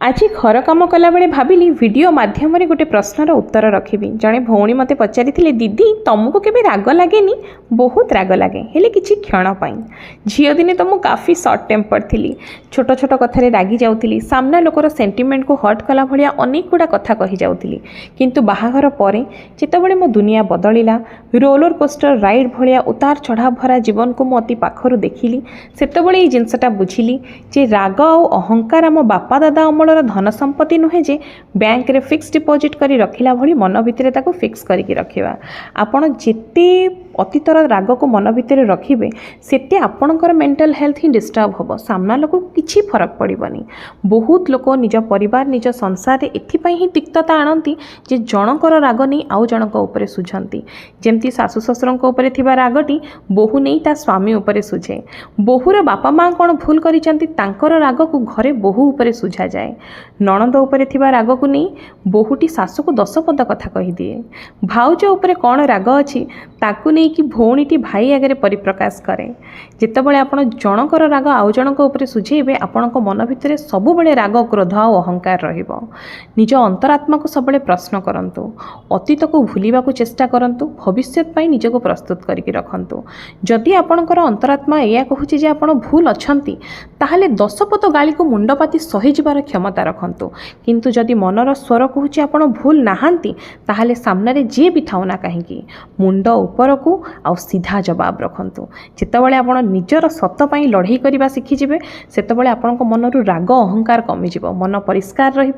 आज घर कम कला बेले भाविली वीडियो माध्यम रे गोटे प्रश्नर उत्तर रखिबी। जड़े भौणी मते पचारि दीदी तुमको केबे राग लगे नी? बहुत राग लगे हेले किछि क्षण पाई। झियो दिने तो मु काफी शॉर्ट टेम्पर थिली, छोट छोट कथारे रागी जाउथिली, सामना लोकर सेंटिमेंट को हर्ट कला भलिया अनेक गुडा कथा कहि जाउथिली। किंतु बाहाघर परे जेतेबेले मो दुनिया बदलिला, रोलर कोस्टर राइड भलिया उतार चढ़ाव भरा जीवन को मु अति पाखरु देखिली, सेतेबेले ए जिंसटा बुझिली जे राग आ अहंकार आम बापा दादा अमलर धन संपत्ति नुहे जे बैंक रे फिक्स डिपोजिट करी रखिला भली मन भितरे ताको फिक्स करिकी रखिबा। आपण जेते अतीतर राग को मन भितर रखिबे सेते आपणकर मेंटल हेल्थ ही डिस्टर्ब होबो, सामना लोक किछि फरक पड़िबनी। बहुत लोक निज परिवार निज संसार रे एथिपई ही तिक्तता आनंती जे जनकर राग नै आउ जनक उपरे सुझंती। जेमती सासु ससुरंक उपरे थिबा रागटी बहु नै ता स्वामी उपरे सुझे। बहुर बापा माँ कोन भूल करिसंती तांकर राग को घरे बहु उपरे सुझा जाए। नणंद उपरे थिबा राग को नै बहुटी सासु को 10 पद कथा कहि दिए। भाउज उपरे कोन राग अछि ताकू नै कि भौणीटी भाई आगे परिप्रकाश करे। जितेबाला आपण जनकर राग आउ जनक उपरे सुझेबे आपणक मन भितर सबुबले राग क्रोध आ अहंकार रहिबो। निज अंतरात्मा को सबले प्रश्न करंतु, अतीत को भूलिबा को चेष्टा करंतु, भविष्यत पई निजको प्रस्तुत करिकि रखंतु। जदि आपणकर अंतरात्मा एया कहूची जे आपण भूल अछंती ताहले 10 पद गाली को मुंडपाती सही जिबार क्षमता रखंतु। किंतु जदि मनर स्वर कहूची आपण भूल नाहांती ताहले सामने रे जे भी थाउ ना काहेकि मुंड ऊपर को आ सीधा जवाब रखंतु। जेतेबेले आपण निजर सत पई लड़ाई करबा शिखि जिवे सेतेबेले आपणक मनरु राग अहंकार कमी जिवो, मन परिष्कार रहिबो।